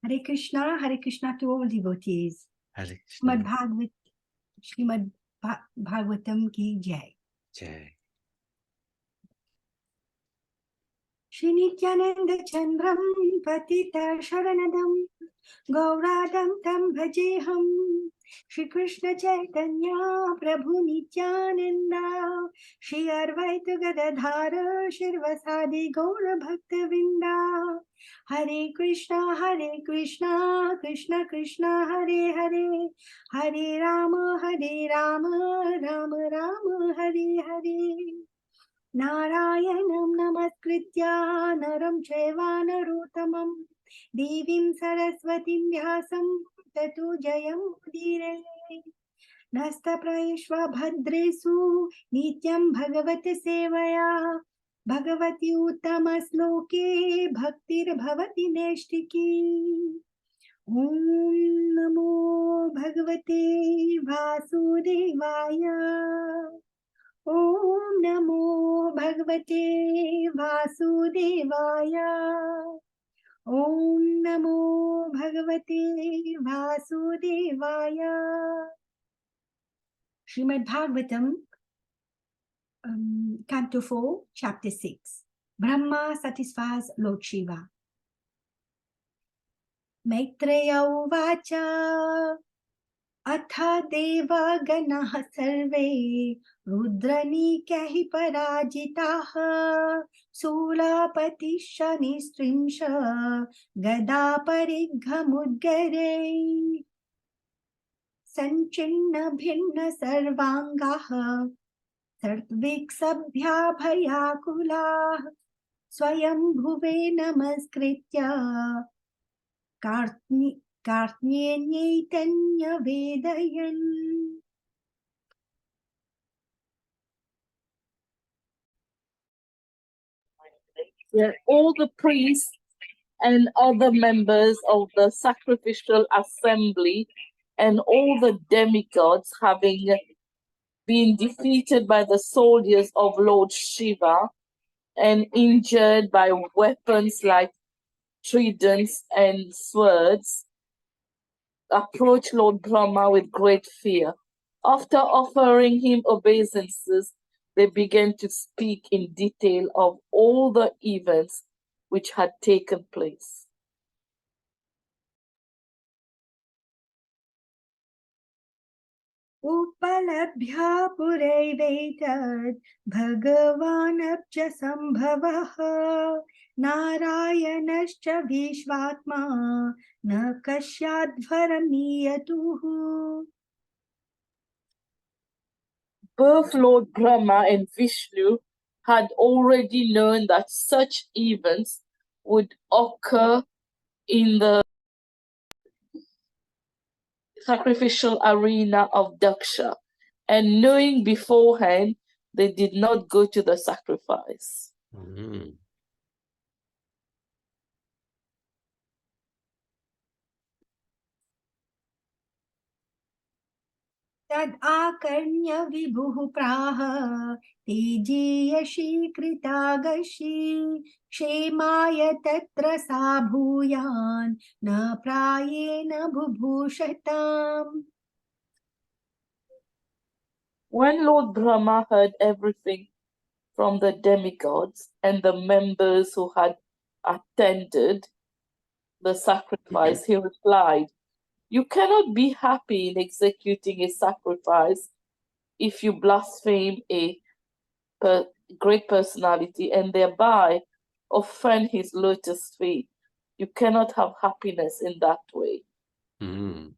Hare Krishna to all devotees. Hare Krishna. Srimad Bhagavatam ki jai. Jai. Shri Nityananda Chandram Patita Sharanadam Gauradam Tam Bhajeham Shri Krishna Chaitanya Prabhu Nityananda Shri Advaita Gadadhara Shirvasadi Gaura Bhakta Vinda Hare Krishna Krishna Krishna Hare Hare Hare Rama Rama Rama Hare Hare Narayanam namaskritya naram chaiva narottamam Devim saraswatim vyasam tato jayam udire Nasta prayeshva bhadresu nityam bhagavati sevaya Bhagavati uttama sloke bhaktir bhavati neshtiki Om namo bhagavate vasudevaya Om Namo Bhagavate Vasudevaya. Om Namo Bhagavate Vasudevaya. Srimad Bhagavatam, Canto 4, Chapter 6. Brahma satisfies Lord Shiva. Maitreya Uvacha Atha Deva Ganah Sarve Rudranikya hi parajitaha Sulapati Shani Strimsha Gada Parighamudgare Sanchinna Bhinna Sarvangaha Sartviksabhya Bhayakulah Swayam Bhuve Namaskritya Kartnyenyitanya Vedayan. All the priests and other members of the sacrificial assembly and all the demigods, having been defeated by the soldiers of Lord Shiva and injured by weapons like tridents and swords, approached Lord Brahma with great fear. After offering him obeisances, they began to speak in detail of all the events which had taken place. Upalabhya puraivetat bhagavanapcha sambhavaha narayanascha vishvatma na kashyadvaramiyatuhu. Both Lord Brahma and Vishnu had already known that such events would occur in the sacrificial arena of Daksha, and knowing beforehand, they did not go to the sacrifice. Mm. Tad akarnya vibhuh praha tejiyasi kritagashi kshemaya tatra sabhuyan na prayena bhubhushatam. When Lord Brahma heard everything from the demigods and the members who had attended the sacrifice, he replied, "You cannot be happy in executing a sacrifice if you blaspheme a great personality and thereby offend his lotus feet. You cannot have happiness in that way." Mm.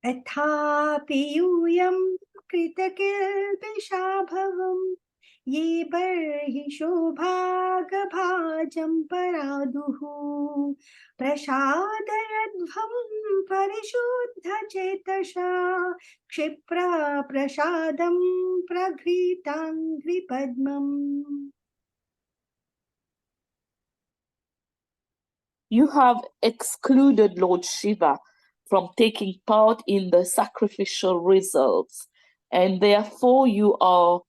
Athapi yuyam kritakilpisha bhavam ye barhi shobhaga bhajam paraduhu prasadayadvam parishuddha chetasha kshipra prasadam praghritangri padmam. You have excluded Lord Shiva from taking part in the sacrificial results, and therefore you are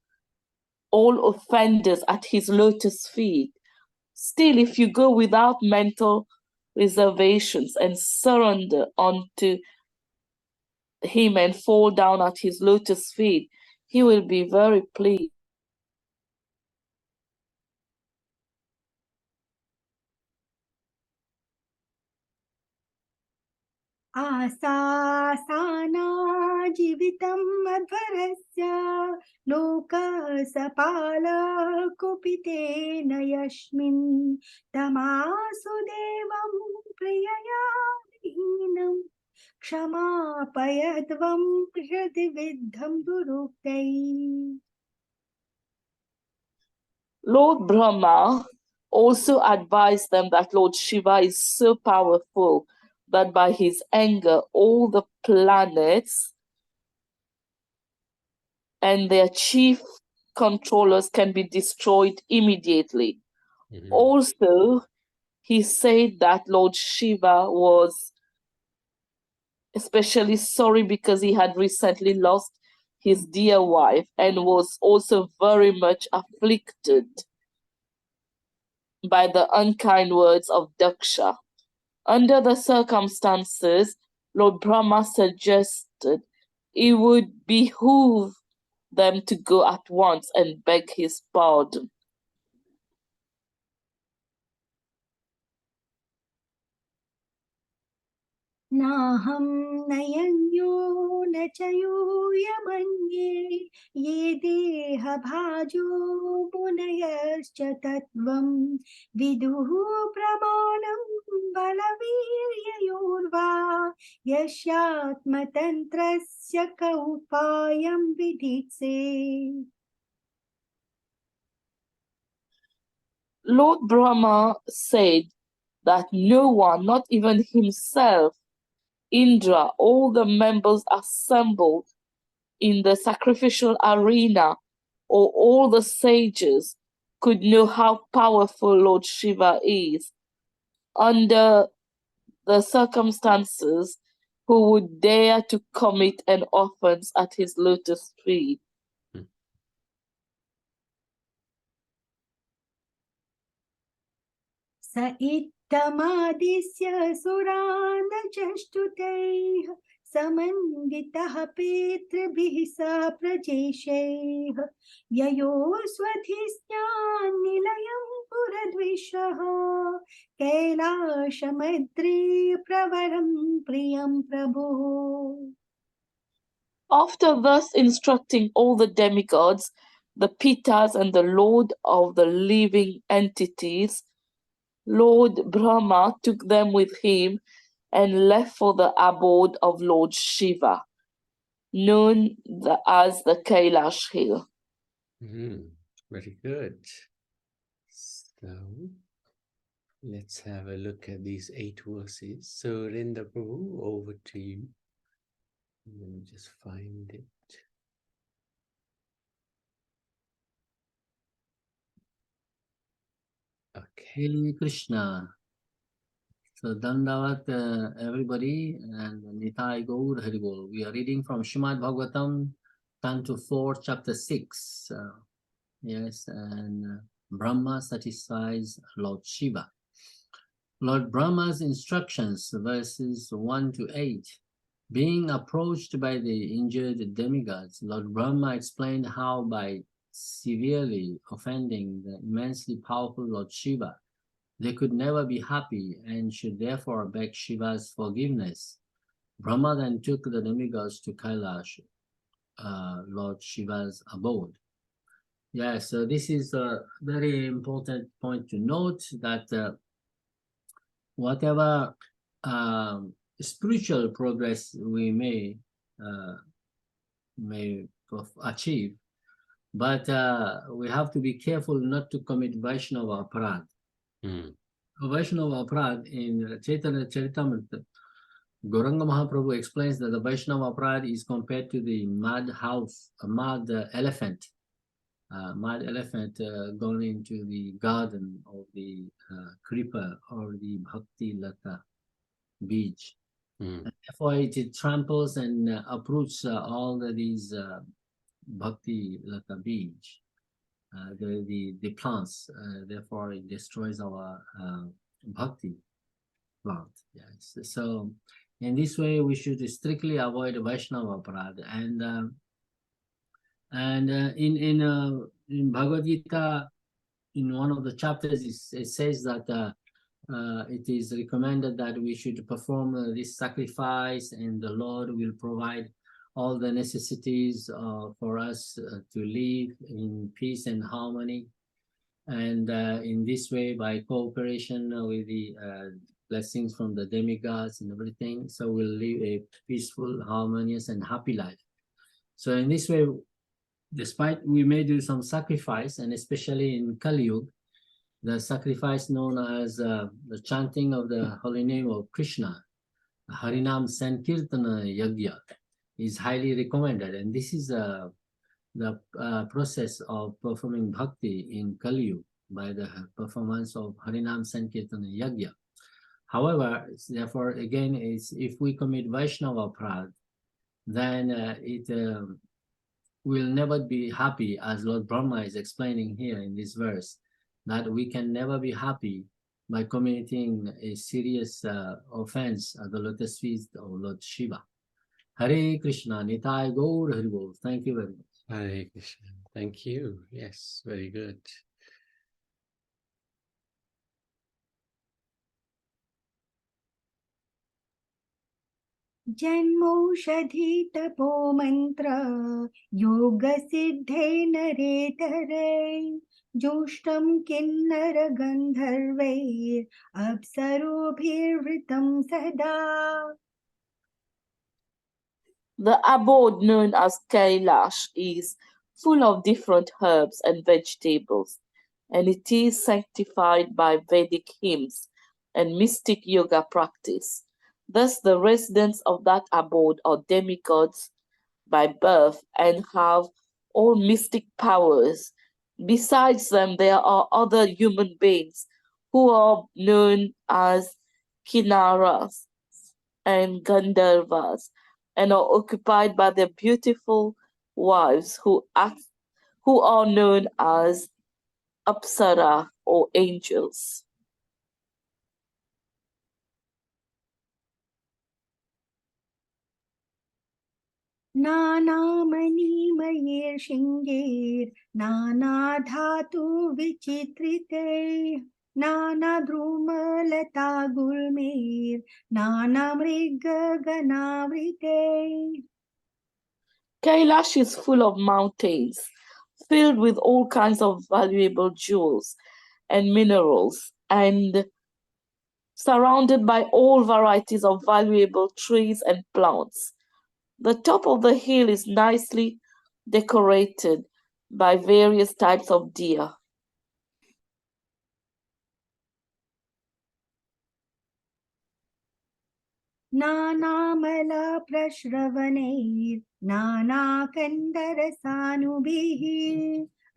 all offenders at his lotus feet. Still, if you go without mental reservations and surrender unto him and fall down at his lotus feet, he will be very pleased. आसासाना जीवितम् अध्वरस्य लोकसपाल कुपितेन यस्मिन् तमासु देवं प्रियया विहीनं क्षमापयध्वं हृदि विद्धं दुरुक्तैः. Lord Brahma also advised them that Lord Shiva is so powerful that by his anger all the planets and their chief controllers can be destroyed immediately. Mhm. Also, he said that Lord Shiva was especially sorry because he had recently lost his dear wife and was also very much afflicted by the unkind words of Daksha. Under the circumstances, Lord Brahma suggested it would behoove them to go at once and beg his pardon. नाहं नयन्यो न च यूयमन्ये ये देहभाजो मुनयश्च तत्त्वं विदुः प्रमाणं बलवीर्ययोर्वा यस्यात्मतन्त्रस्य कौपायं विदित्से. Lord Brahma said that no one, not even himself, Indra, all the members assembled in the sacrificial arena, or all the sages could know how powerful Lord Shiva is. Under the circumstances, who would dare to commit an offense at his lotus feet? स इत्थमादिस्य सुरान् चष्टुतैः समन्वितः पितृभिः स प्रजेशैः ययो स्वधिस्यान्निलयं पुरद्विषः कैलाशमद्रि प्रवरं प्रियं प्रभो. After thus instructing all the demigods, the Pitas and the Lord of the living entities, Lord Brahma took them with him and left for the abode of Lord Shiva, known as the Kailash Hill. Very good. So let's have a look at these 8 verses. So Rinda Prabhu, over to you. Let me just find it. Okay. Hare Krishna. So Dandavat everybody and Nitai Gaur Haribol. We are reading from Srimad Bhagavatam, Canto 4, Chapter 6. Yes, and Brahma satisfies Lord Shiva. Lord Brahma's instructions, verses 1 to 8. Being approached by the injured demigods, Lord Brahma explained how by severely offending the immensely powerful Lord Shiva, they could never be happy and should therefore beg Shiva's forgiveness. Brahma then took the demigods to Kailash, Lord Shiva's abode. Yes, so this is a very important point to note that whatever spiritual progress we may achieve, but we have to be careful not to commit Vaishnava aparad. Vaishnava aparad in Chaitanya Charitamrita, Gauranga Mahaprabhu explains that the Vaishnava aparad is compared to the mad elephant. Mad elephant going into the garden of the creeper or the bhakti lata beach. And therefore it tramples and uproots all these bhakti lata beach. the plants. Therefore, it destroys our bhakti plant. Yes. So, in this way, we should strictly avoid Vaishnava aparad. And in Bhagavad Gita, in one of the chapters, it says that it is recommended that we should perform this sacrifice, and the Lord will provide all the necessities for us to live in peace and harmony. And in this way, by cooperation with the blessings from the demigods and everything, so we'll live a peaceful, harmonious, and happy life. So in this way, despite we may do some sacrifice, and especially in Kali Yuga, the sacrifice known as the chanting of the holy name of Krishna, Harinam Sankirtana Yagya, is highly recommended. And this is the process of performing bhakti in Kali Yuga by the performance of Harinam Sankirtana Yagya. However, therefore, again, if we commit Vaishnava aparad, then it will never be happy, as Lord Brahma is explaining here in this verse, that we can never be happy by committing a serious offense at the lotus feet of Lord Shiva. Hare Krishna, Nitai Gaur Haribol. Thank you very much. Hare Krishna. Thank you. Yes, very good. जन्मौषधि तपो मंत्र योग सिद्धे नरेतरे जोष्टम किन्नर गंधर्वैर अप्सरोभिर्वृतं सदा. The abode known as Kailash is full of different herbs and vegetables, and it is sanctified by Vedic hymns and mystic yoga practice. Thus, the residents of that abode are demigods by birth and have all mystic powers. Besides them, there are other human beings who are known as Kinnaras and Gandharvas, and are occupied by their beautiful wives who are known as Apsara or angels. नानामणिमयैर् शिङ्गैर् नानाधातु विचित्रितैः नानाद्रुमलता गुल्मैर् नानामृगगणावृतैः. Kailash is full of mountains, filled with all kinds of valuable jewels and minerals, and surrounded by all varieties of valuable trees and plants. The top of the hill is nicely decorated by various types of deer. नानामलप्रश्रवणैर् नानाकन्दरसानुभिः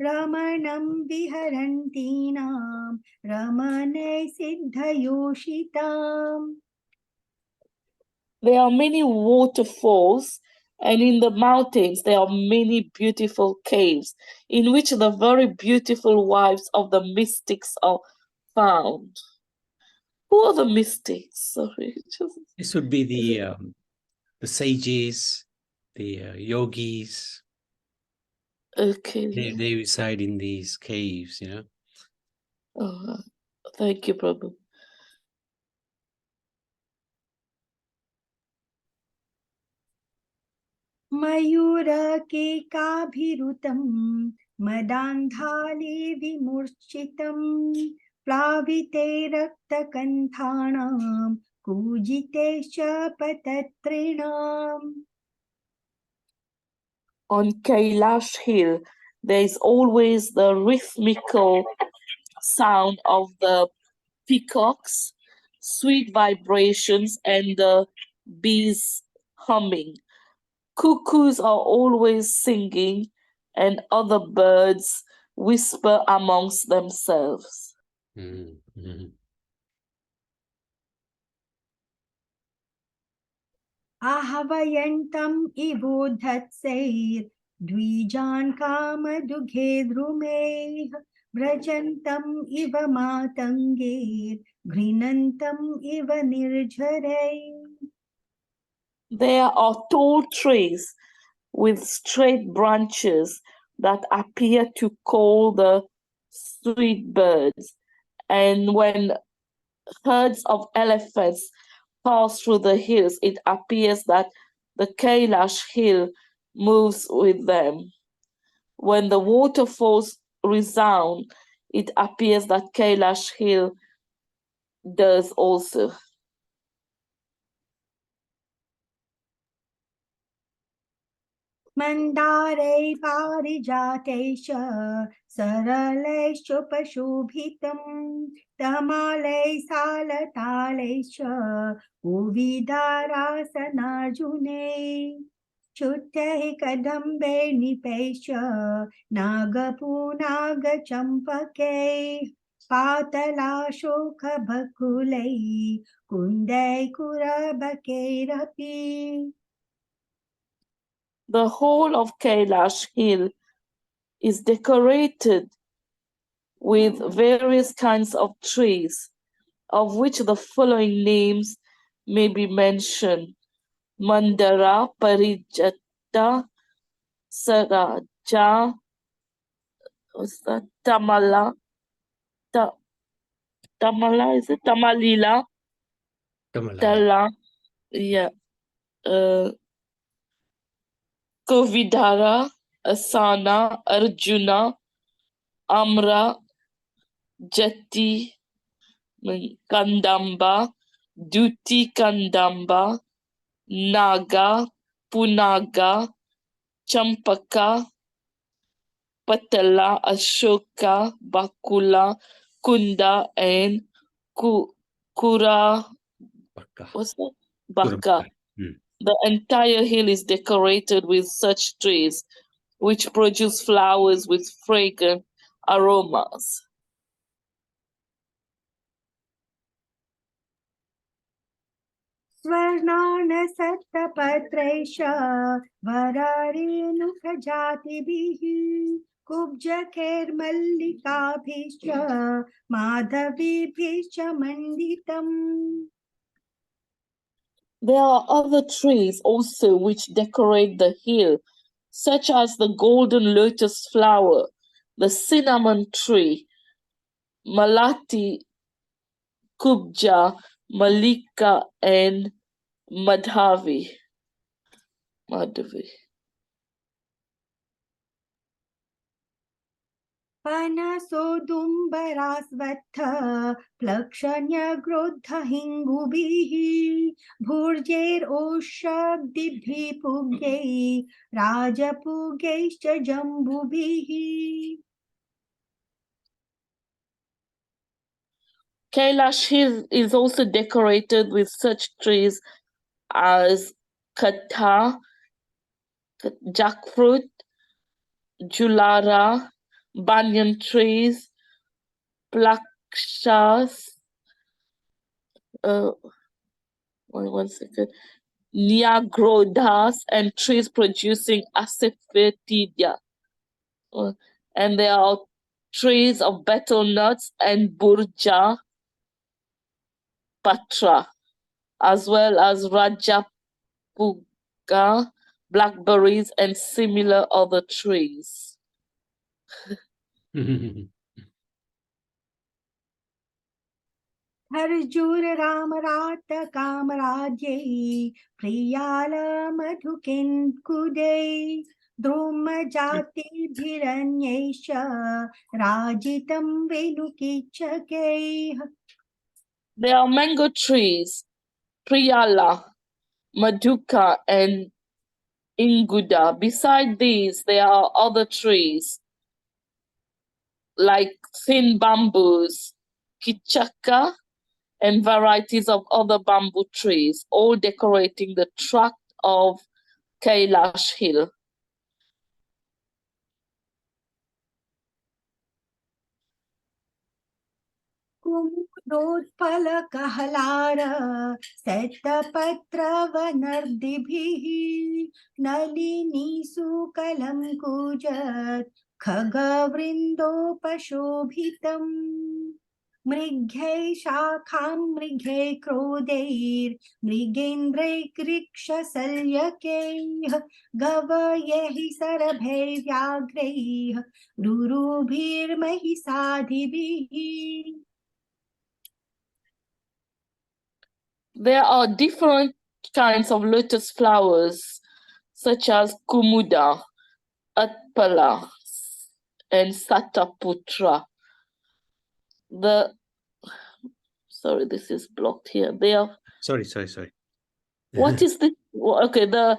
रमणं विहरन्तीनां रमणैः सिद्धयोषिताम्. There are many waterfalls, and in the mountains there are many beautiful caves in which the very beautiful wives of the mystics are found. Who are the mystics? Sorry. This would be the sages, the yogis. Okay. They reside in these caves, you know. Oh, thank you, Prabhu. मयूरकेकाभिरुतं मदान्धाले विमूर्छितं प्लाविते रक्तकण्ठानां कूजिते पतत्रिणाम्. On Kailash Hill, there is always the rhythmical sound of the peacocks, sweet vibrations, and the bees humming. Cuckoos are always singing, and other birds whisper amongst themselves. Mm-hmm. आहवयन्तम् इवोद्धत्सैर् द्विजान् कामदुघे द्रुमेः व्रजन्तम् इव मातङ्गैः घृणन्तम् इव निर्झरैः. There are tall trees with straight branches that appear to call the sweet birds, and when herds of elephants pass through the hills, it appears that the Kailash hill moves with them. When the waterfalls resound, it appears that Kailash hill does also. मन्दारै पारिजातैश्च सरलैश्चोपशोभितं तमालै सालतालैश्च कोविदारासनार्जुने चुट्टैः कदम्बैर्निपैश्च नागपूनागचम्पकैः पातलाशोकबकुलैः कुन्दैकुरबकैरपि. The whole of Kailash hill is decorated with various kinds of trees, of which the following names may be mentioned: Mandara, Parijata, Saraja, what's that? Tamala, Tamala, is it? Tamalila, Tamalaya. Tala, yeah, Kovidara, Asana, Arjuna, Amra, Jati, Kandamba, Duti Kandamba, Naga, Punaga, Champaka, Patala, Ashoka, Bakula, Kunda, and Kura, Baka. what's that? Baka. Kurabaka. Hmm. The entire hill is decorated with such trees, which produce flowers with fragrant aromas. स्वर्णानसत्तपत्रैश्च वरारेणुकजातिभिः कुब्जकैर्मल्लिकाभिश्च माधवीभिश्च मण्डितम्. There are other trees also which decorate the hill, such as the golden lotus flower, the cinnamon tree, Malati, Kubja, Malika, and Madhavi. पनसोदुम्बरास्वत्थ प्लक्षण्यग्रोद्धहिङ्गुभिः भूर्जैरोषब्दिभिः पुग्यैः राजपुगैश्च जम्बुभिः. Kailash Hill is also decorated with such trees as Katha, jackfruit, Julara, banyan trees, Plakshas, one second, Niagrodhas, and trees producing Asafoetida. And there are trees of betel nuts and Burja Patra, as well as Rajapuga, blackberries, and similar other trees. हर्जूर रामरात कामराज्यै Priyal मधुकिन्कुदै द्रुमजातिभिरन्यैश्च राजितं वेणुकीचकैः. There are mango trees, Priyala, Maduka, and Inguda. Beside these, there are other trees like thin bamboos, kichaka, and varieties of other bamboo trees, all decorating the tract of Kailash Hill. प्रोत्पलकहलार शतपत्रवनर्दिभिः नलिनीसुकलं कूजत् खगवृन्दोपशोभितम् मृग्यै शाखां मृगे क्रोधैर्मृगेन्द्रैर्गृक्षशल्यकैः गवयैः सरभैर्व्याघ्रैः रुरुभिर्महिषादिभिः. There are different kinds of lotus flowers, such as Kumuda, Atpala, and Sataputra. Sorry, this is blocked here. They are. Sorry. What is the? Okay, the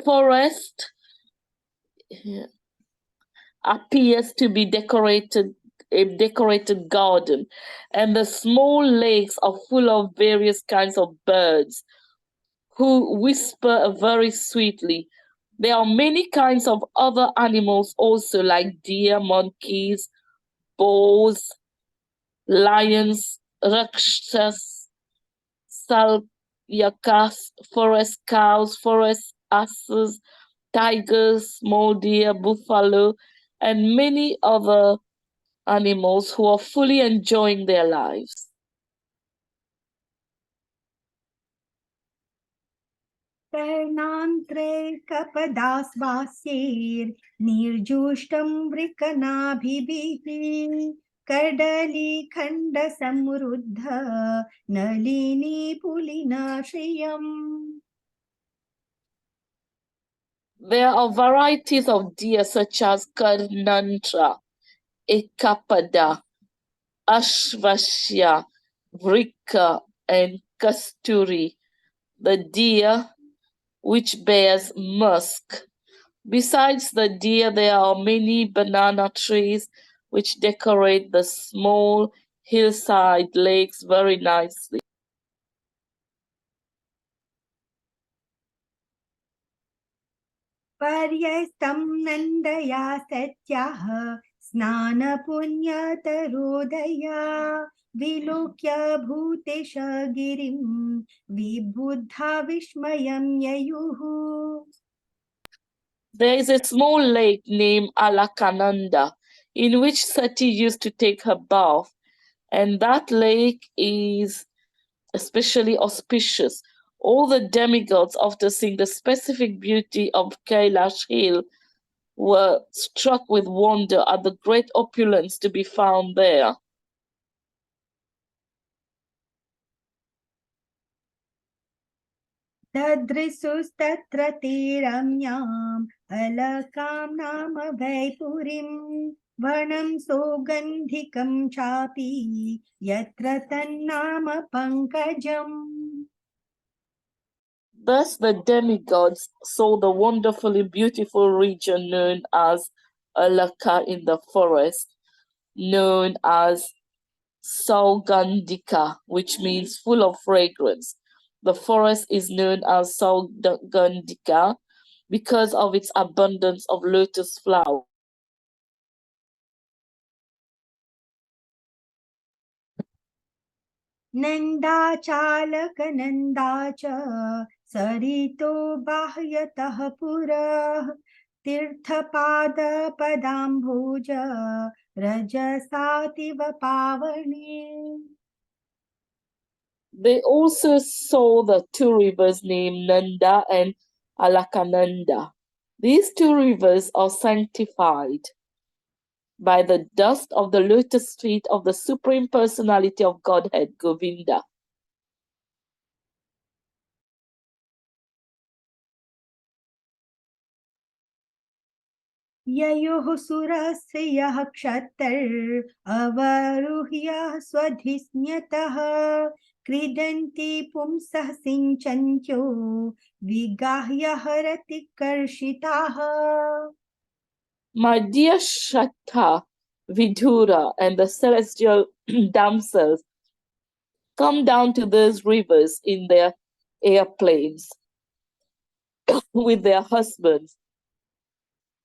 forest appears to be a decorated garden, and the small lakes are full of various kinds of birds who whisper very sweetly. There are many kinds of other animals also, like deer, monkeys, boars, lions, rakshas, salyakas, forest cows, forest asses, tigers, small deer, buffalo, and many other animals who are fully enjoying their lives. कर्णान्त्रैकपदास्वास्यैर्निर्जुष्टं वृकनाभिभिः कर्दलीखण्डसमृद्ध Nalini पुलिनाश्रियम्. There are varieties of deer such as Karnantra, Ekapada, Ashvashya, Vrika, and Kasturi, the deer which bears musk. Besides the deer, there are many banana trees which decorate the small hillside lakes very nicely. पर्यस्तं नन्दया सत्याः स्नानपुण्यतरोदया विलोक्य Bhutesh गिरिं विबुद्धा विस्मयं ययुः. There is a small lake named Alakananda in which Sati used to take her bath, and that lake is especially auspicious. All the demigods, after seeing the specific beauty of Kailash Hill, were struck with wonder at the great opulence to be found there. तदृशुस्तत्र ते रम्याम् अलकां नाम वैपुरीं वनं सौगन्धिकं चापि यत्र तन्नाम पङ्कजम्. Thus the demigods saw the wonderfully beautiful region known as Alaka in the forest, known as Saugandhika, which means full of fragrance. The forest is known as Saugandhika because of its abundance of lotus flowers. नन्दाचालकनन्दा च सरितो बाह्यतः पुरः तीर्थपादपदाम्भोज रजसातिव पावने. They also saw the two rivers named Nanda and Alakananda. These two rivers are sanctified by the dust of the lotus feet of the Supreme Personality of Godhead, Govinda. ययोः सुरस्य यः क्षत्तर् अवरुह्य स्वधिस्न्यतः क्रीडन्ति पुंसः सिञ्चन्त्यो विगाह्य हरति कर्षिताः. My dear Shatta, Vidura, and the celestial damsels come down to those rivers in their airplanes with their husbands.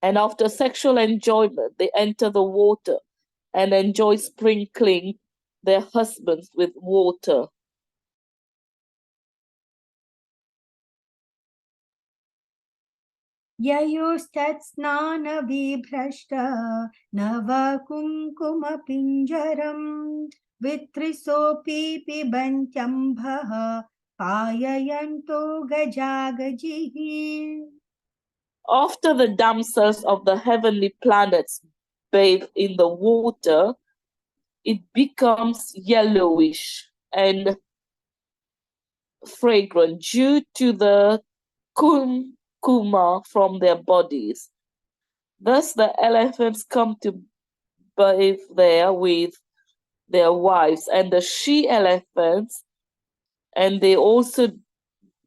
And after sexual enjoyment, they enter the water and enjoy sprinkling their husbands with water. ययोस्तत्स्नानविभ्रष्ट नवकुङ्कुमपिञ्जरम् वित्रिसोऽपि पिबन्त्यम्भः पाययन्तो गजागजिः. After the damsels of the heavenly planets bathe in the water, it becomes yellowish and fragrant due to the kumkuma from their bodies. Thus the elephants come to bathe there with their wives and the she-elephants, and they also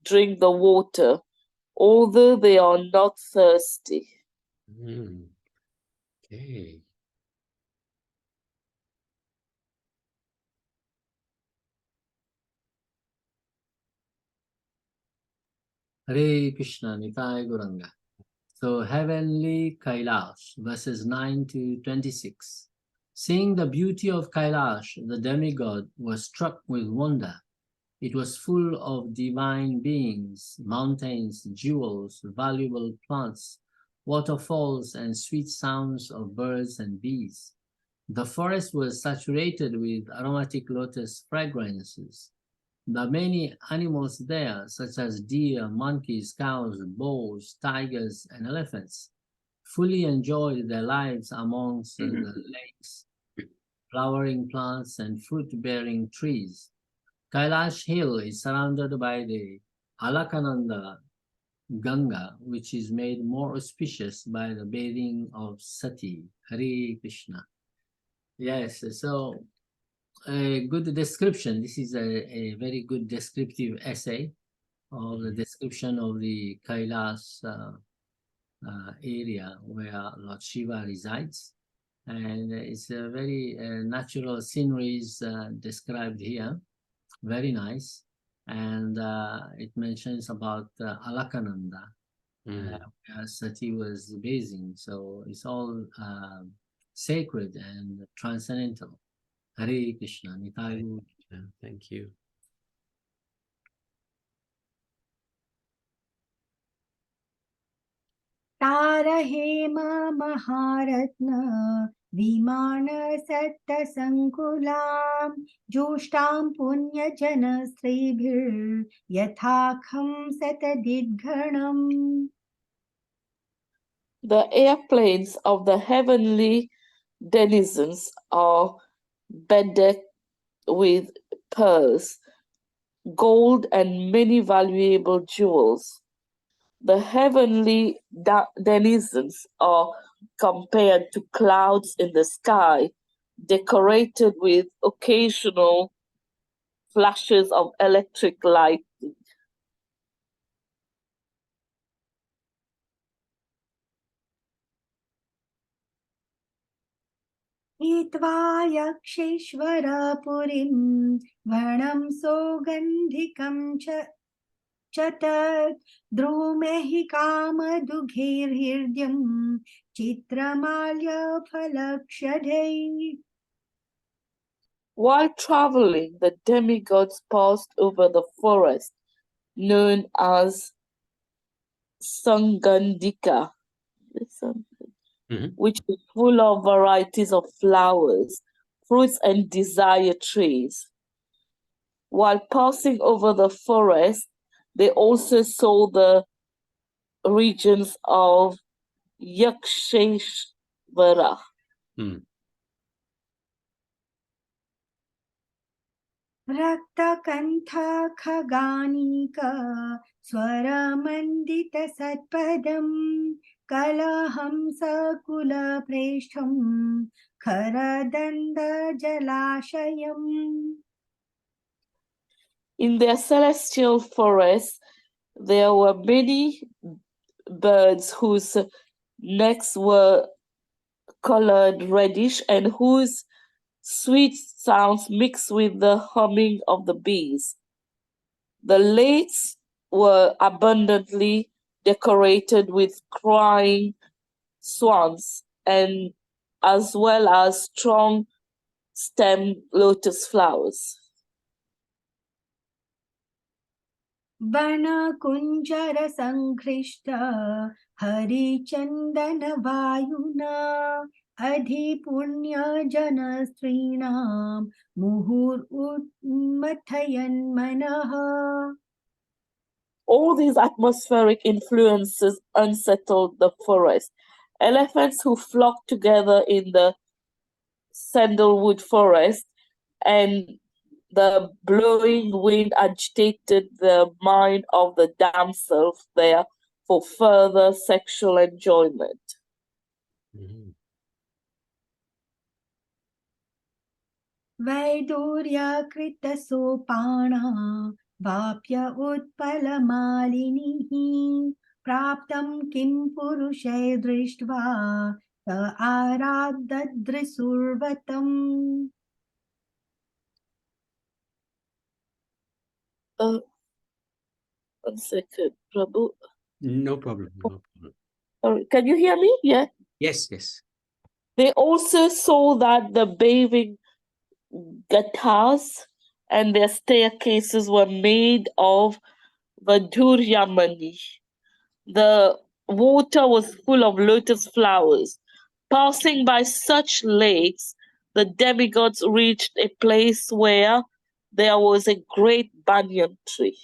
drink the water, although they are not thirsty. Okay. Hare Krishna, Nitai Guranga. So, heavenly Kailash, verses 9 to 26. Seeing the beauty of Kailash, the demigod was struck with wonder. It was full of divine beings, mountains, jewels, valuable plants, waterfalls, and sweet sounds of birds and bees. The forest was saturated with aromatic lotus fragrances. The many animals there, such as deer, monkeys, cows, bulls, tigers, and elephants, fully enjoyed their lives amongst the lakes, flowering plants, and fruit-bearing trees. Kailash Hill is surrounded by the Alakananda Ganga, which is made more auspicious by the bathing of Sati. Hare Krishna. Yes, so a good description. This is a very good descriptive essay of the description of the Kailash area where Lord Shiva resides. And it's a very natural sceneries described here. Very nice. And it mentions about Alakananda, where Sati was bathing. So it's all sacred and transcendental. Hare Krishna. Nitai. Thank you. तारहेम Maharatna विमानसत्तसङ्कुलां जुष्टां पुण्यजनस्त्रीभिर्यथाखं सतदिद्घणम्. The airplanes of the heavenly denizens are bedecked with pearls, gold, and many valuable jewels. The heavenly denizens are compared to clouds in the sky, decorated with occasional flashes of electric light. हित्वा यक्षेश्वरपुरीं वर्णं सौगन्धिकं च तत् द्रोमैः कामदुघैर्हृद्यं चित्रमाल्यफलक्षदैः. While traveling, the demigods passed over the forest known as Sangandika, which is full of varieties of flowers, fruits, and desire trees. While passing over the forest, they also saw the regions of Yaksheshvara. रक्तकण्ठ खगानीक स्वरमण्डितसत्पदं कलहंसकुलप्रेष्ठं खरदण्डजलाशयम्. In their celestial forests, there were many birds whose necks were colored reddish and whose sweet sounds mixed with the humming of the bees. The lakes were abundantly decorated with crying swans, and as well as strong stem lotus flowers. वर्णकुञ्जर सङ्घ्रिष्ट Harichandan वायुना अधिपुण्यजनस्त्रीणां मुहुर्उन्मथयन् मनः. All these atmospheric influences unsettled the forest. Elephants who flocked together in the sandalwood forest, and the blowing wind agitated the mind of the damsels there for further sexual enjoyment. Mhm. वैदूर्यकृतसोपाना वाप्य उत्पलमालिनीः प्राप्तं किं पुरुषै दृष्ट्वा स आराधदृसुर्वतम्. One second, Prabhu. No problem. No problem. Can you hear me? Yeah. Yes, yes. They also saw that the bathing gattas and their staircases were made of Vaduryamani. The water was full of lotus flowers. Passing by such lakes, the demigods reached a place where there was a great banyan tree.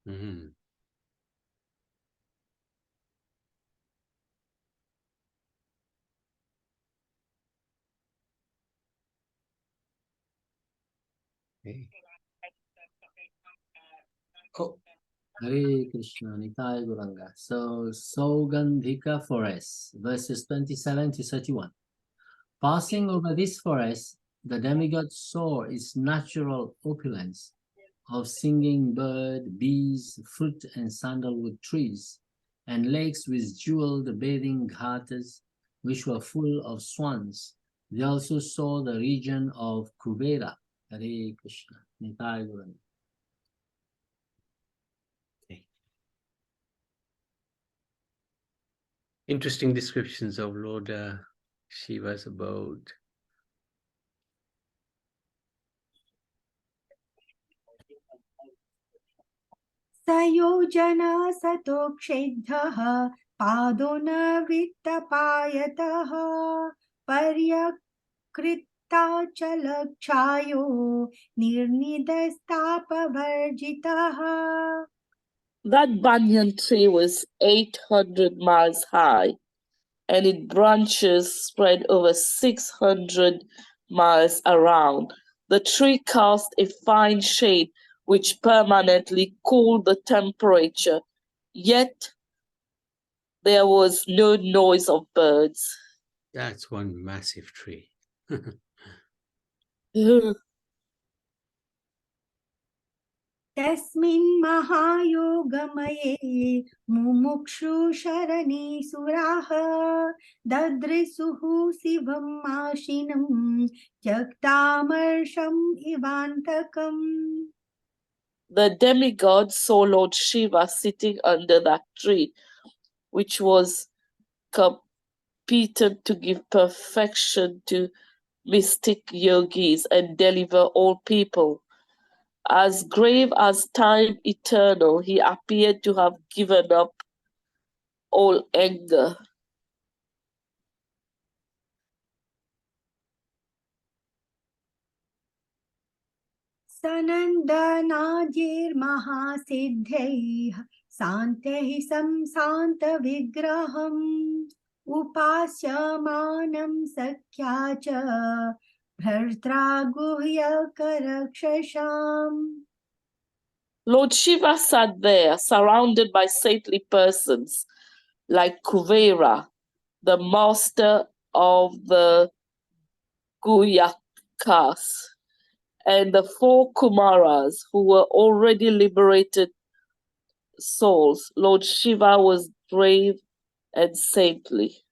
Mhm. Okay. Oh, Hare Krishna, Nitai Guranga. So, Sogandhika Forest, verses 27 to 31. Passing over this forest, the demigod saw its natural opulence of singing bird, bees, fruit and sandalwood trees, and lakes with jeweled bathing ghatas, which were full of swans. They also saw the region of Kubera. Hare Krishna, Nitai Guranga. interesting descriptions of Lord Shiva's abode. सयोजन सतोक्षेद्धः पादो न वृत्तपायतः पर्यकृताचलक्षायो निर्निदस्तापवर्जितः. That banyan tree was 800 miles high, and its branches spread over 600 miles around. The tree cast a fine shade which permanently cooled the temperature, yet there was no noise of birds. That's one massive tree. तस्मिन् महायोगमये मुमुक्षु शरणीसुराः ददृशुः शिवम् आशिनं त्यक्तामर्षम् इवान्तकम्. The demigod saw Lord Shiva sitting under that tree, which was competent to give perfection to mystic yogis and deliver all people. As grave as time eternal, he appeared to have given up all anger. सनन्दनाद्यैर्महासिद्धैः शान्तैः संशान्तविग्रहम् उपास्यमानं सख्या च भर्त्रा गुह्यकरक्षसाम्. Lord Shiva sat there, surrounded by saintly persons like Kuvera, the master of the Guyakas, and the 4 Kumaras, who were already liberated souls. Lord Shiva was brave and saintly.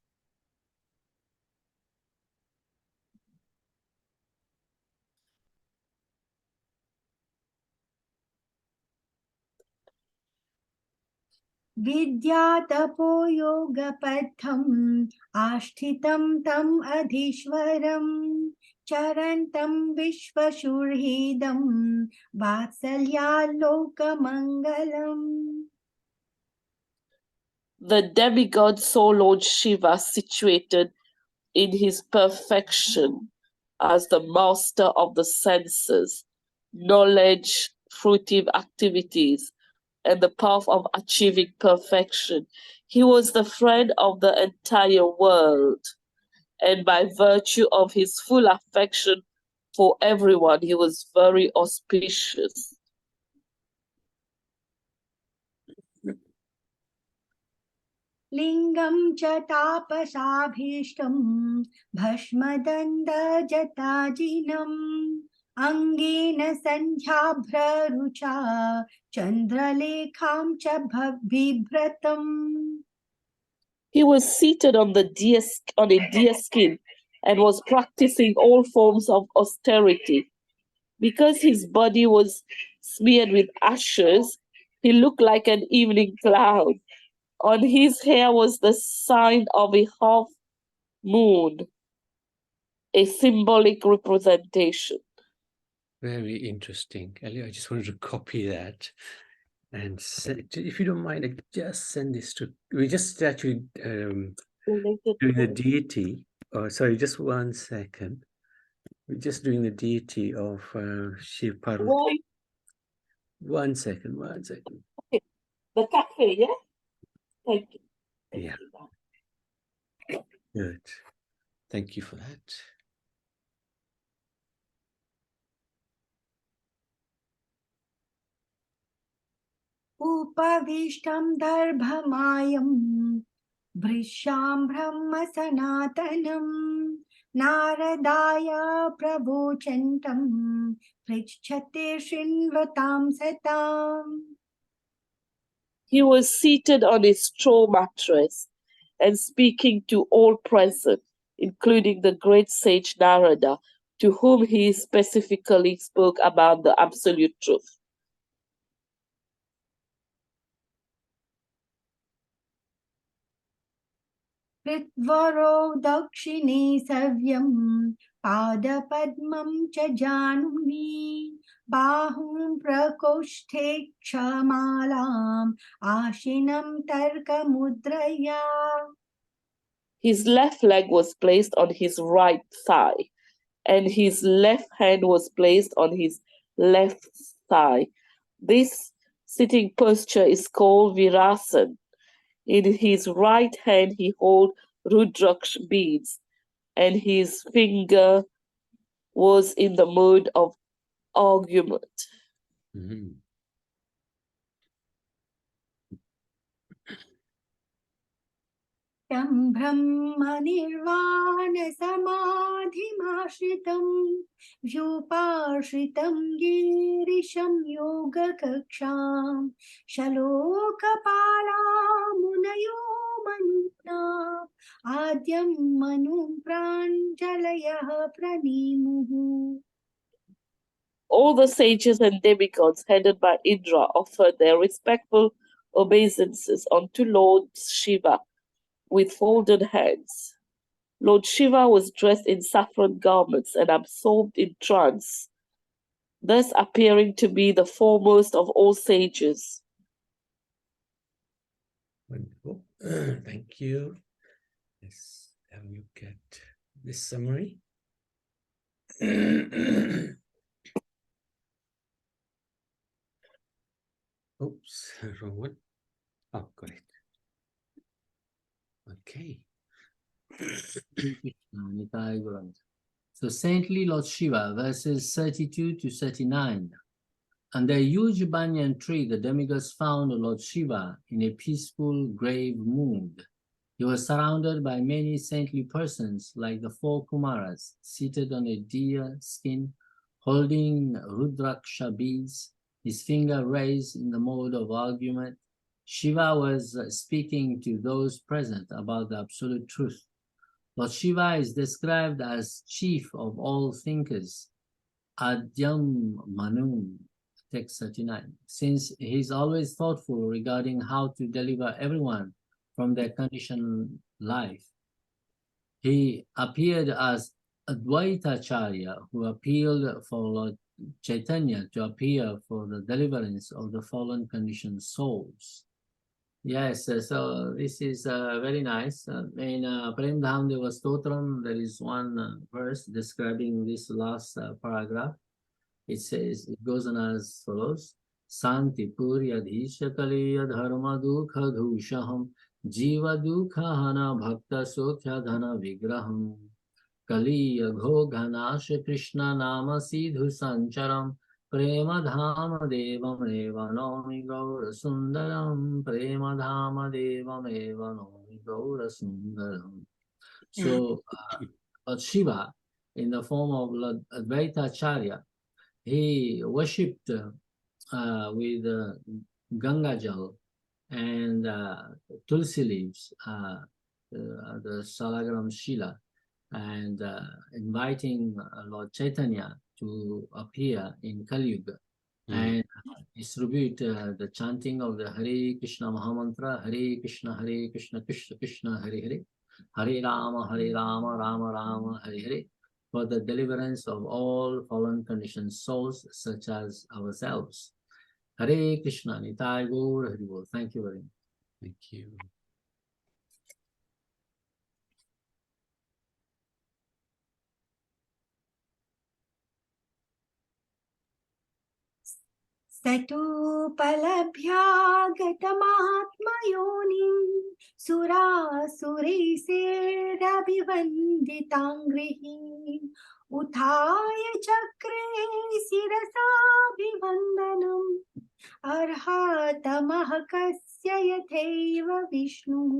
विद्यातपो योगपथम् आष्ठितं तम् अधीश्वरम् Charantam Vishvashurhidam Vatsalyalokamangalam. The demigod saw Lord Shiva situated in his perfection as the master of the senses, knowledge, fruitive activities, and the path of achieving perfection. He was the friend of the entire world, and by virtue of his full affection for everyone, he was very auspicious. Lingam cha tapasabhishtam bhashmadanda jatajinam angena sandhyabhra rucha chandralekham cha bibhratam. He was seated on a deer skin and was practicing all forms of austerity. Because his body was smeared with ashes, he looked like an evening cloud. On his hair was the sign of a half moon, a symbolic representation. Very interesting. Ellie, I just wanted to copy that and if you don't mind, I just send this to, we just actually doing the deity. Oh, sorry, just 1 second. We're just doing the deity of Shiv Parvati. Why? 1 second, 1 second. Okay. The cafe, yeah? Thank you. Yeah. Good. Thank you for that. Upavishtam darbhamayam Vrisham brahma sanatanam Naradaya pravochantam Prichchate shinvatam satam. He was seated on a straw mattress and speaking to all present, including the great sage Narada, to whom he specifically spoke about the absolute truth. Ritvaro dakshine savyam Padapadmam cha januni Bahum prakoshte kshamalam Ashinam tarka mudraya. His left leg was placed on his right thigh, and his left hand was placed on his left thigh. This sitting posture is called Virasan. In his right hand he holds Rudraksh beads, and his finger was in the mode of argument. Mm-hmm. Tam brahma nirvana samadhimashritam Vyupashritam girisham yoga kaksham Shalokapala munayo manuna Adyam manum pranjalayah pranimuhu. All the sages and demigods headed by Indra offered their respectful obeisances unto Lord Shiva with folded hands. Lord Shiva was dressed in saffron garments and absorbed in trance, thus appearing to be the foremost of all sages. Wonderful. Thank you. Let's have a look at this summary. Oops, wrong one. Oh, got it. Okay. So saintly Lord Shiva, verses 32 to 39. Under a huge banyan tree, the demigods found Lord Shiva in a peaceful, grave mood. He was surrounded by many saintly persons, like the 4 Kumaras, seated on a deer skin, holding Rudraksha beads, his finger raised in the mode of argument. Shiva was speaking to those present about the absolute truth. Lord Shiva is described as chief of all thinkers, Adyam Manum, text 39, since he is always thoughtful regarding how to deliver everyone from their conditioned life. He appeared as Advaitacharya, who appealed for Lord Chaitanya to appear for the deliverance of the fallen conditioned souls. Yes, so this is very nice. In Prem Dham Deva Stotram, there is one verse describing this last paragraph. It says, it goes on as follows: Santi Puryadhisha Kaliya Dharma Dukha Dhushaham Jiva Dukha Hana Bhakta Sokhya Dhana Vigraham Kaliya Ghoghanasha Krishna Nama Sidhu Sancharam Prema Dhama Devam Eva Nomi Gaura Sundaram Prema Dhama Devam Eva Nomi Gaura Sundaram. So Lord Shiva, in the form of Lord Advaitacharya, he worshipped with Ganga Jal and Tulsi leaves, the Salagram Shila, and inviting Lord Chaitanya to appear in Kali Yuga and distribute the chanting of the Hare Krishna Mahamantra, Hare Krishna, Krishna Krishna, Hare Hare, Hare Rama, Rama Rama, Hare Hare, for the deliverance of all fallen conditioned souls such as ourselves. Hare Krishna, Nitai Gaur Hari Bol. Thank you very much. Thank you. सतोपलभ्यागतमात्मयोनिं सुरासुरैसेरभिवन्दिताङ्घ्रिः उत्थाय चक्रे शिरसाभिवन्दनम् अर्हतमः कस्य यथैव विष्णुः.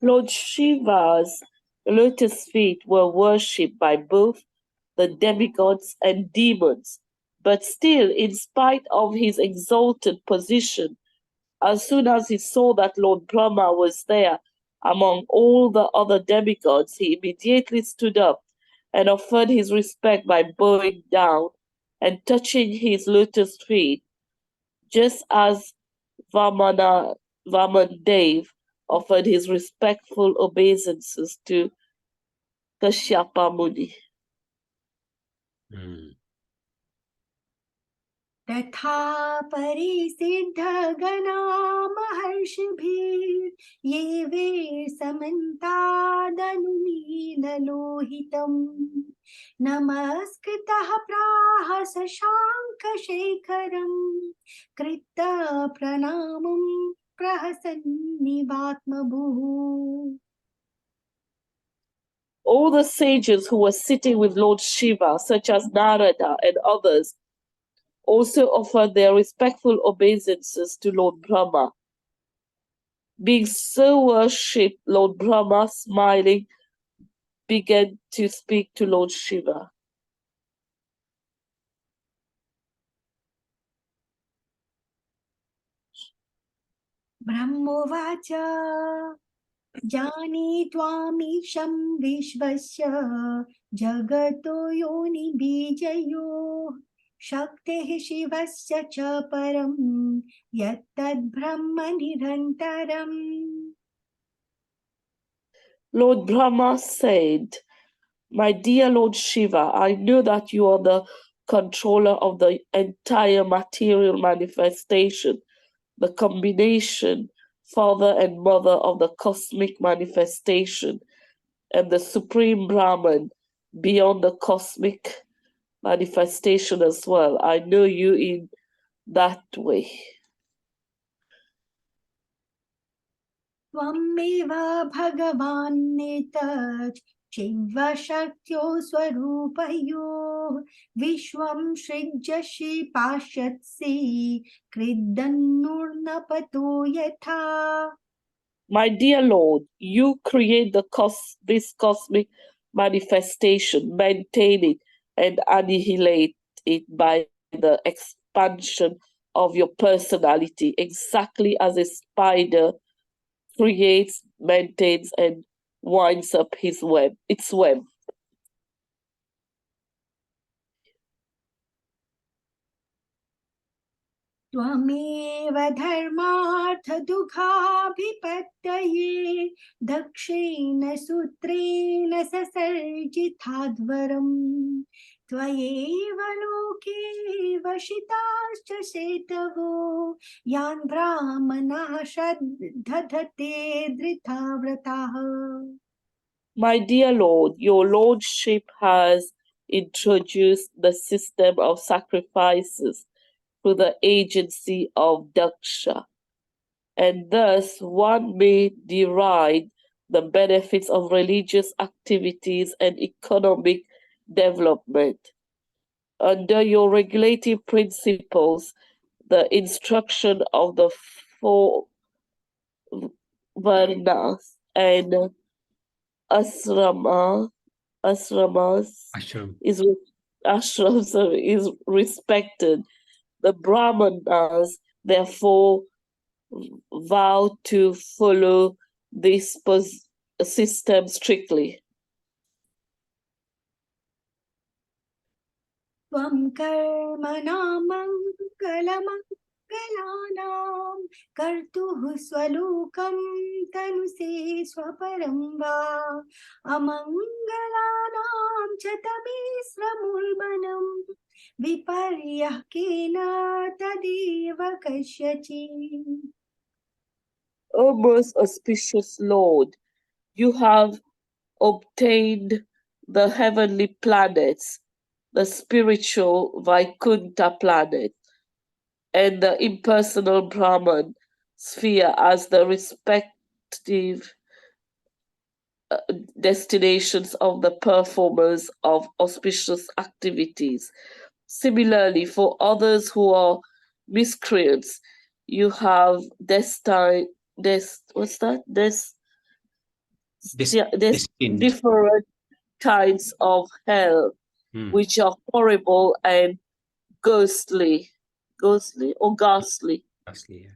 Lord Shiva's lotus feet were worshipped by both the demigods and demons, but still, in spite of his exalted position, as soon as he saw that Lord Brahma was there among all the other demigods, he immediately stood up and offered his respect by bowing down and touching his lotus feet, just as Vamandev offered his respectful obeisances to Kashyapa Muni. तथा परिसिद्धगणा महर्षिभिः ये वेशमन्तादनुनीललोहितम् नमस्कृतः प्राह शशाङ्कशेखरम् कृत्वा प्रणामं प्रहसन्निवात्मभूः. All the sages who were sitting with Lord Shiva, such as Narada and others, also offered their respectful obeisances to Lord Brahma. Being so worshipped, Lord Brahma, smiling, began to speak to Lord Shiva. Brahmovacha Jani Twamisham Vishvasya Jagato Yoni Bijayo Shaktehi Shivasya Cha Param Yattad Brahma Nirantaram. Lord Brahma said, "My dear Lord Shiva, I know that you are the controller of the entire material manifestation, the combination, father and mother of the cosmic manifestation, and the supreme Brahman beyond the cosmic manifestation as well. I know you in that way." Tvameva Bhagavan Netaj Shiva Shaktyo Swarupayo Vishwam Shrigjashi Pashatsi Kriddannurnapato Yatha. My dear Lord, you create this cosmic manifestation, maintain it, and annihilate it by the expansion of your personality, exactly as a spider creates, maintains, and winds up its web. त्वमेव धर्मार्थदुःखाभिपत्तये दक्षेण सूत्रेण ससर्जिताध्वरम् त्वयैव लोके वशिताश्च शेतवो यान् ब्राह्मणाः श्रद्धधते धृताव्रताः. My dear Lord, your Lordship has introduced the system of sacrifices through the agency of Daksha, and thus one may derive the benefits of religious activities and economic development. Under your regulative principles, the instruction of the four varnas and asramas Ashram. is is respected. The brahmanas therefore vow to follow this system strictly. त्वं कर्मणां मङ्गलमङ्गलानां कर्तुः स्वलोकं तनुसे स्वपरं वा अमङ्गलानां च तमेस्रमुर्बनं विपर्यः केन तदेव कस्यचित्. O most auspicious Lord, you have obtained the heavenly planets, the spiritual Vaikuntha planet, and the impersonal Brahman sphere as the respective destinations of the performers of auspicious activities. Similarly, for others who are miscreants, you have destined Destined. different kinds of hell, which are horrible and ghostly or ghastly. Ghastly,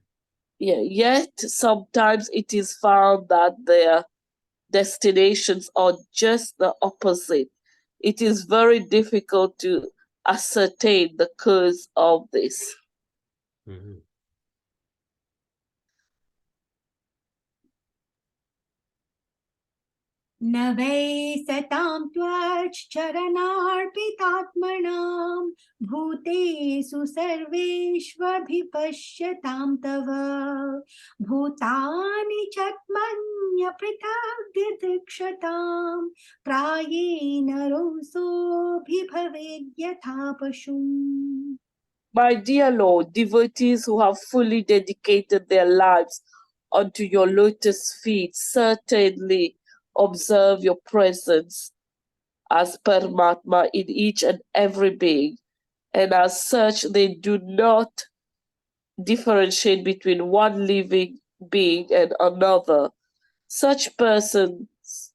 Yeah, yet sometimes it is found that their destinations are just the opposite. It is very difficult to ascertain the cause of this. Mhm. न वै सतां त्वच्चरणार्पितात्मनां भूतेषु सर्वेष्वभिपश्यतां तव भूतानि चत्मन्यपृथग् दिदृक्षतां प्रायेण रोषोऽभिभवेद् यथा पशुम्. My dear Lord, devotees who have fully dedicated their lives unto your lotus feet certainly observe your presence as Paramatma in each and every being, and as such they do not differentiate between one living being and another. Such persons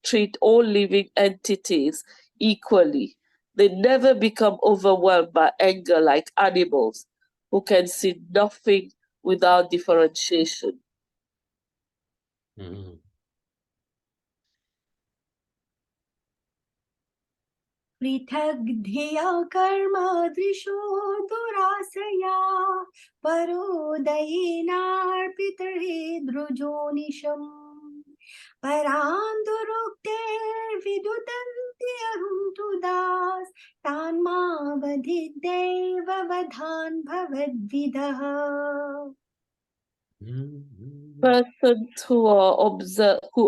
treat all living entities equally. They never become overwhelmed by anger like animals who can see nothing without differentiation. Mhm. पृथग् ध्येया कर्मदृशो दुराशया परोदयेनार्पितरे द्रुजोनिशम् परान्दुरुक्तेर्विदुदन्ति अरुन्तु दास तान् मावधिद्दैव वधान् भवद्विदः. Persons who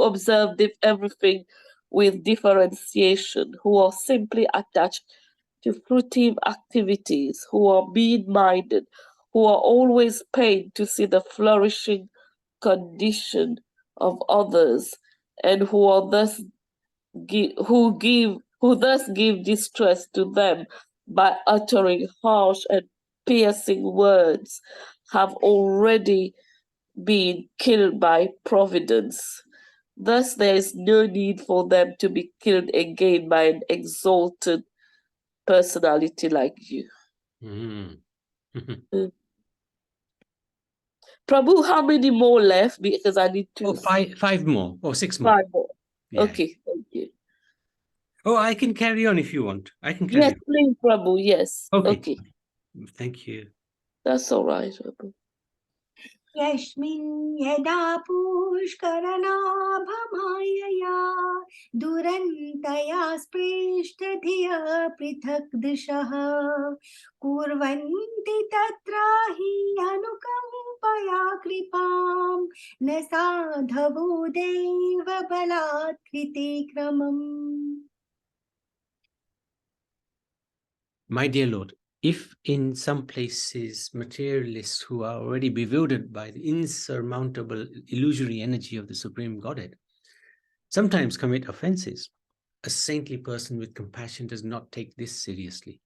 observe everything with differentiation, who are simply attached to fruitive activities, who are mean-minded, who are always pained to see the flourishing condition of others, and who thus give distress to them by uttering harsh and piercing words, have already been killed by providence. Thus, there is no need for them to be killed again by an exalted personality like you. Mhm. Prabhu, how many more left? Because I need to. Oh, five more or 6 more. 5 more. Yeah. Okay, thank you. Oh, I can carry on if you want. I can carry Yes, please, Prabhu. Yes. on. Okay. Thank you. That's all right. यस्मिन् यदा पुष्करनाभमायया दुरन्तया स्पृष्टधियः पृथक् दृशः कुर्वन्ति तत्र हि अनुकम्पया कृपां न साधवो देवबलात् कृते क्रमम्. My dear Lord, if in some places materialists who are already bewildered by the insurmountable illusory energy of the Supreme Godhead sometimes commit offenses, a saintly person with compassion does not take this seriously.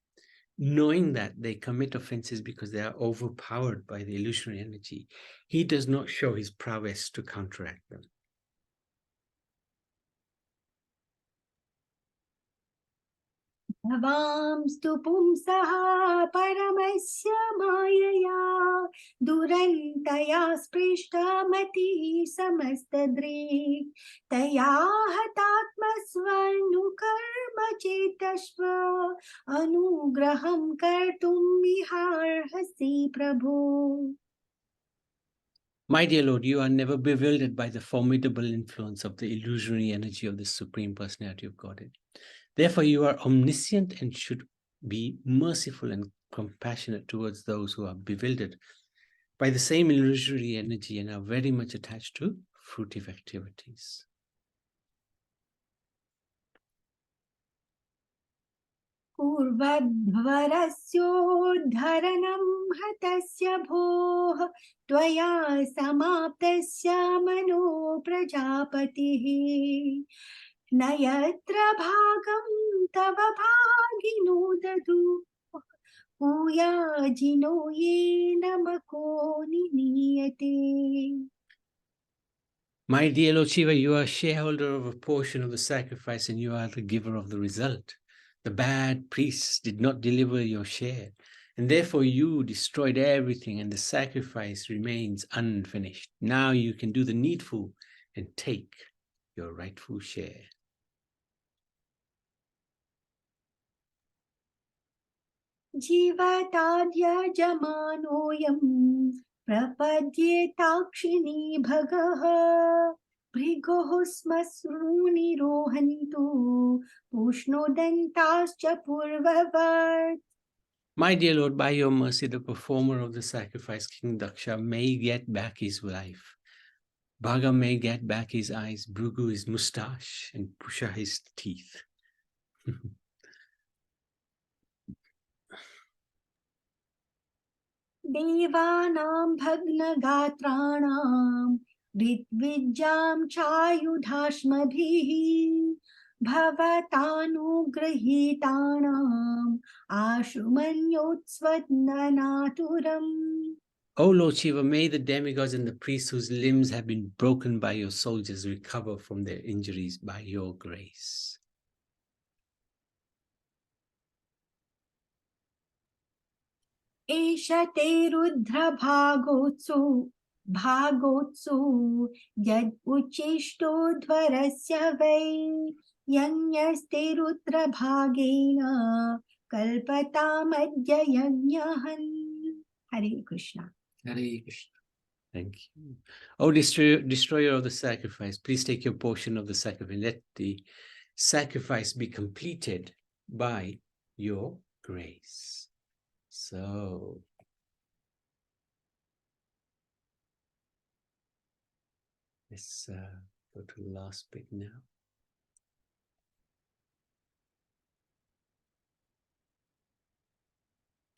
Knowing that they commit offenses because they are overpowered by the illusory energy, he does not show his prowess to counteract them. भवांस्तु पुंसः परमस्य मायया दुरन्तया स्पृष्टमतिः समस्तदृक् तया हतात्मस्वनुकर्म चेतस्व अनुग्रहं कर्तुं विहार्हसि प्रभो. My dear Lord, you are never bewildered by the formidable influence of the illusory energy of the Supreme Personality of Godhead. Therefore, you are omniscient and should be merciful and compassionate towards those who are bewildered by the same illusory energy and are very much attached to fruitive activities. पूर्वध्वरस्योद्धरणं हतस्य भोः त्वया समाप्तस्य मनो प्रजापतिः न यत्र भागं तव भागिनो ददु भूयाजिनो येन मको निनीयते. My dear Lord Shiva, you are shareholder of a portion of the sacrifice and you are the giver of the result. The bad priests did not deliver your share, and therefore you destroyed everything and the sacrifice remains unfinished. Now you can do the needful and take your rightful share. जीवताद्यजमानोऽयं प्रपद्येताक्षिणी भगः भृगोः श्मश्रूणि रोहन्तु पूष्णोदन्ताश्च पूर्ववत्. My dear Lord, by your mercy, the performer of the sacrifice, King Daksha, may get back his life. Bhaga may get back his eyes, Bhrigu his mustache, and Pusha his teeth. देवानां भग्नगात्राणां ऋत्विजां चायुधाश्मभिः भवतानुगृहीतानाम् आशुमन्योत्स्वदनातुरम्. O Lord Shiva, may the demigods and the priests whose limbs have been broken by your soldiers recover from their injuries by your grace. एष ते रुद्रभागोत्सु भागोत्सु यद् उच्छिष्टोध्वरस्य वै यज्ञस्ते रुद्रभागेन कल्पतामद्य यज्ञः. Hare Krishna. Hare Krishna. Thank you. O destroyer of the sacrifice, please take your portion of the sacrifice. Let the sacrifice be completed by your grace. So, let's go to the last bit now.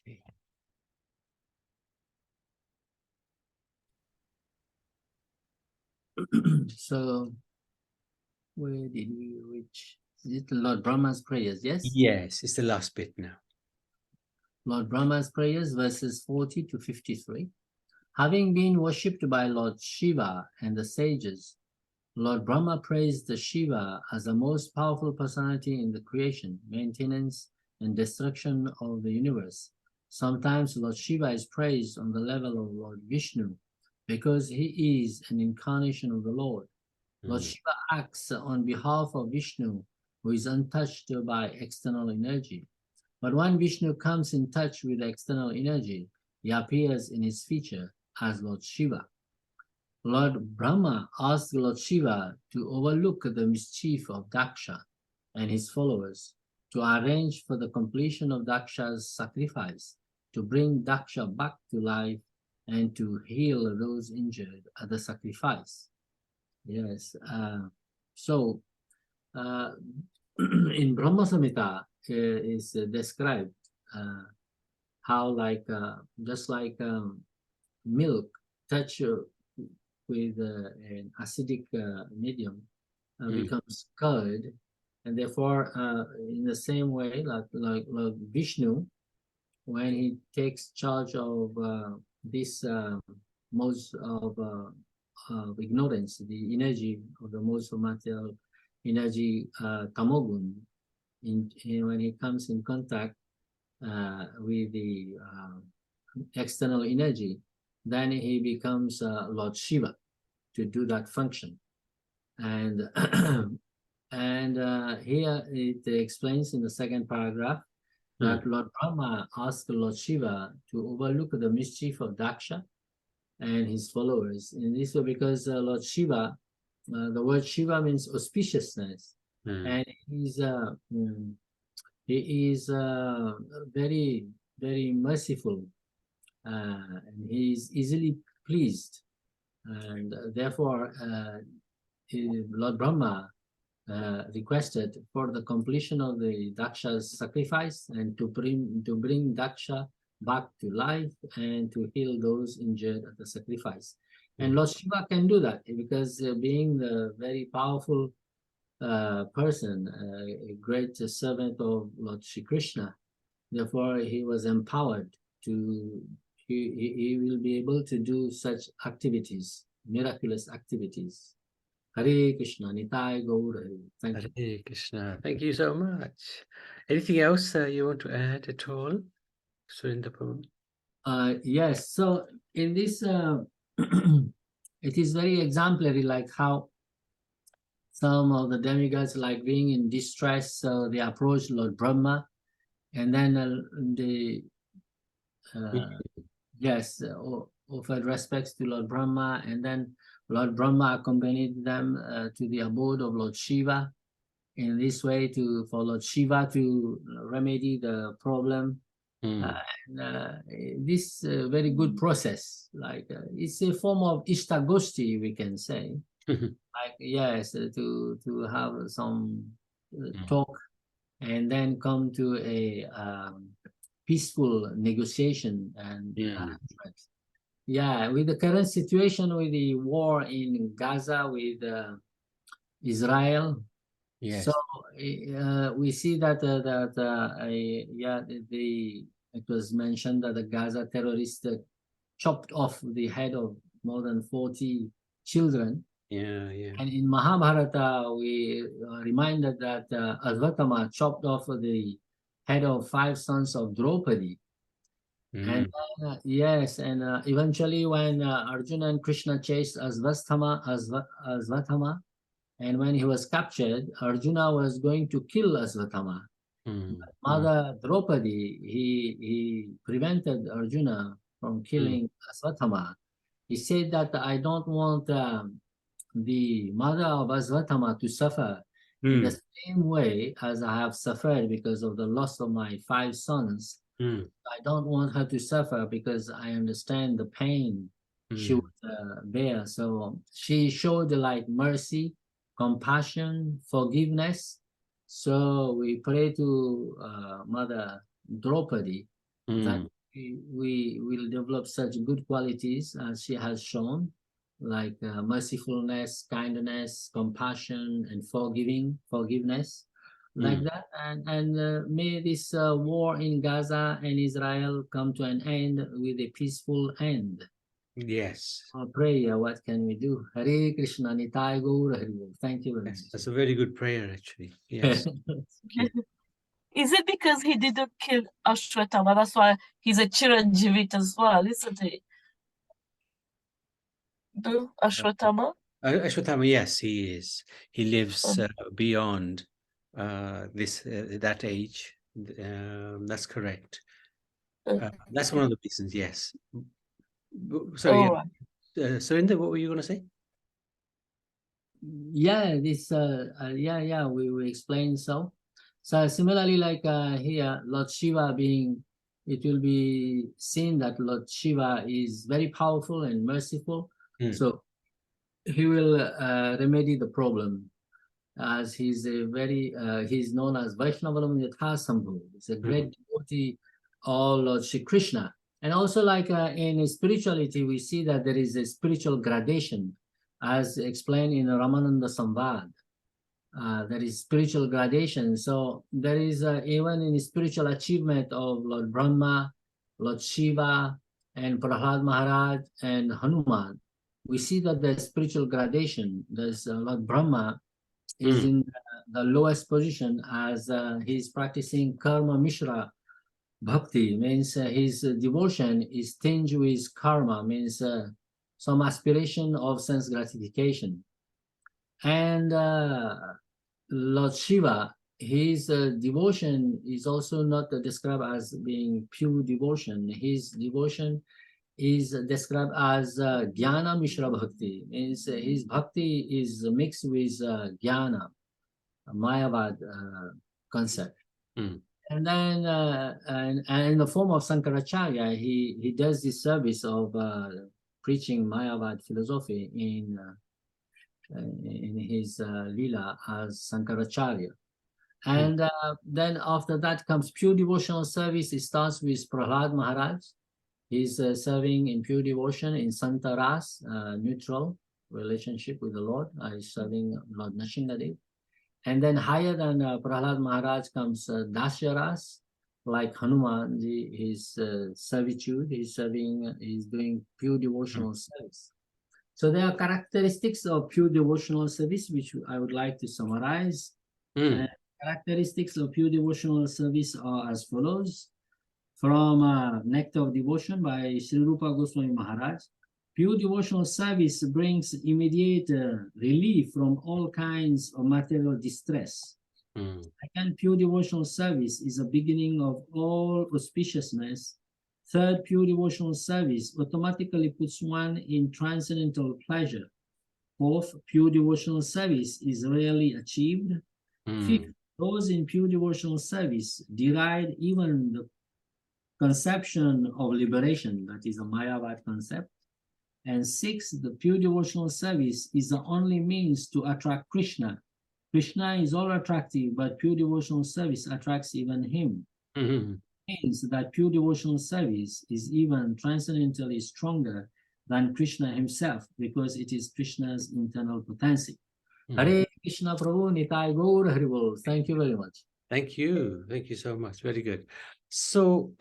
Okay. So, where did we reach? Is it Lord Brahma's prayers? Yes? Yes, it's the last bit now. Lord Brahma's prayers, verses 40 to 53. Having been worshipped by Lord Shiva and the sages, Lord Brahma praised the Shiva as the most powerful personality in the creation, maintenance, and destruction of the universe. Sometimes Lord Shiva is praised on the level of Lord Vishnu because he is an incarnation of the Lord. Lord Shiva acts on behalf of Vishnu, who is untouched by external energy. But when Vishnu comes in touch with external energy, he appears in his feature as Lord Shiva. Lord Brahma asked Lord Shiva to overlook the mischief of Daksha and his followers, to arrange for the completion of Daksha's sacrifice, to bring Daksha back to life, and to heal those injured at the sacrifice. Yes. So, in Brahma Samhita is described how, just like milk touch with an acidic medium becomes curd, and therefore, in the same way, like Vishnu, when he takes charge of this modes of ignorance, the energy of the modes of material energy, tamogun, when he comes in contact with the external energy, then he becomes Lord Shiva to do that function. And and here it explains in the second paragraph that Lord Brahma asked Lord Shiva to overlook the mischief of Daksha and his followers. In this way, because Lord Shiva, the word Shiva means auspiciousness, and he is very, very merciful, and he is easily pleased, and therefore Lord Brahma requested for the completion of the Daksha's sacrifice and to bring Daksha back to life and to heal those injured at the sacrifice. And Lord Shiva can do that because being the very powerful person, a great servant of Lord Shri Krishna, therefore he was empowered to, he will be able to do such activities, miraculous activities. Hare Krishna, Nitai Gaur Hare. Thank you. Hare Krishna. Thank you so much. Anything else you want to add at all, Surinder Prabhu? Yes, so in this, it is very exemplary, like how some of the demigods, like being in distress, so they approach Lord Brahma, and then yes, offered respects to Lord Brahma, and then Lord Brahma accompanied them to the abode of Lord Shiva. In this way, for Lord Shiva to remedy the problem. This very good process, like it's a form of ishtagosti, we can say. Like yes, to have some talk and then come to a peaceful negotiation and yeah, with the current situation with the war in Gaza with Israel. Yes. So we see that it was mentioned that the Gaza terrorists chopped off the head of more than 40 children. Yeah, yeah. And in Mahabharata, we reminded that Asvatthama chopped off the head of 5 sons of Draupadi. And yes, and eventually when Arjuna and Krishna chased Asvatthama, and when he was captured, Arjuna was going to kill Asvatthama. Mother Draupadi, he prevented Arjuna from killing Asvatthama. He said that I don't want the mother of Asvatthama to suffer in the same way as I have suffered because of the loss of my 5 sons. I don't want her to suffer because I understand the pain she would bear. So she showed like mercy, compassion, forgiveness. So we pray to Mother Draupadi that we will develop such good qualities as she has shown, like mercifulness, kindness, compassion, and forgiveness, like that. And may this war in Gaza and Israel come to an end with a peaceful end. Yes. Prayer, what can we do? Hare Krishna, Nitai Gaur Hare. Thank you very much. That's a very good prayer, actually. Yes. Is it because he didn't kill Ashwatthama? That's why he's a Chiranjivit as well, isn't he? Do Ashwatthama? Ashwatthama, yes, he is. He lives beyond that age. That's correct. That's one of the reasons, yes. Sorry, All right. Surinder, what were you going to say? Yeah, this we explained so. So similarly, like here, Lord Shiva being, it will be seen that Lord Shiva is very powerful and merciful. So he will remedy the problem, as he's a very he's known as Vaishnavalam Yathasambhu. He's a great devotee of Lord Shri Krishna. And also, like in spirituality, we see that there is a spiritual gradation, as explained in Ramananda Samvad. There is spiritual gradation. So there is even in spiritual achievement of Lord Brahma, Lord Shiva, and Prahlad Maharaj and Hanuman, we see that there's spiritual gradation. There's Lord Brahma is in the lowest position, as he's practicing karma mishra bhakti, means his devotion is tinged with karma, means some aspiration of sense gratification. And Lord Shiva, his devotion is also not described as being pure devotion. His devotion is described as Jnana Mishra Bhakti, means his bhakti is mixed with Jnana, Mayavad concept. And then and in the form of Sankaracharya, he does this service of preaching Mayavad philosophy in his Leela as Sankaracharya. And then after that comes pure devotional service. It starts with Prahlad Maharaj. He's serving in pure devotion in Santaras, neutral relationship with the Lord. He's serving Lord Nrsimhadev. And then higher than Prahlad Maharaj comes Dasyaras, like Hanumanji, his servitude. He's doing pure devotional service. So there are characteristics of pure devotional service, which I would like to summarize. Characteristics of pure devotional service are as follows. From Nectar of Devotion by Sri Rupa Goswami Maharaj, pure devotional service brings immediate relief from all kinds of material distress. Second, pure devotional service is the beginning of all auspiciousness. Third, pure devotional service automatically puts one in transcendental pleasure. Fourth, pure devotional service is rarely achieved. Fifth, those in pure devotional service deride even the conception of liberation, that is a Mayavad concept. And sixth, the pure devotional service is the only means to attract Krishna. Krishna is all attractive, but pure devotional service attracts even him. Means that pure devotional service is even transcendentally stronger than Krishna himself, because it is Krishna's internal potency. Hare Krishna Prabhu Nitai Gaur Haribol. Thank you very much. Thank you. Thank you so much. Very good. So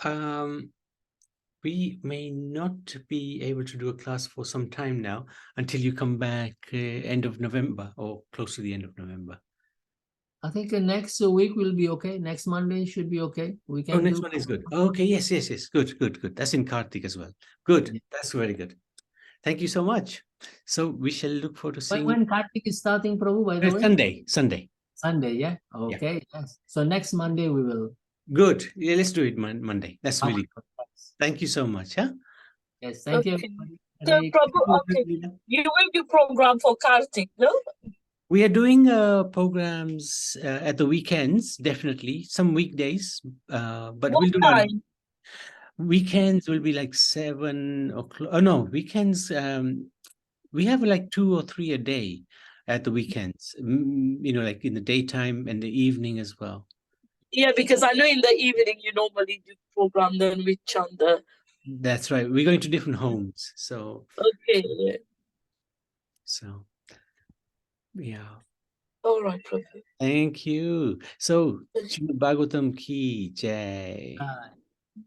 we may not be able to do a class for some time now until you come back end of November or close to the end of November. I think next week will be okay. Next Monday should be okay. We can next one is good. Okay, yes. Good. That's in Kartik as well. Good. That's very good. Thank you so much. So we shall look forward to seeing when Kartik is starting, Prabhu, by the way? Sunday, yeah? Okay, yes. So next Monday we will. Good. Yeah, let's do it Monday. That's really good. Thank you so much. Huh? Yes, thank you. So, Prabhu, you will do program for Kartik, no? We are doing programs at the weekends, definitely. Some weekdays, but we'll do not. Weekends will be like 7 o'clock. Oh no, weekends. We have like 2 or 3 a day at the weekends. Like in the daytime and the evening as well. Yeah, because I know in the evening you normally do program then with Chanda. That's right. We're going to different homes, so. Okay. Yeah. So, yeah. All right, Prabhu. Thank you. So, Srimad Bhagavatam ki jai.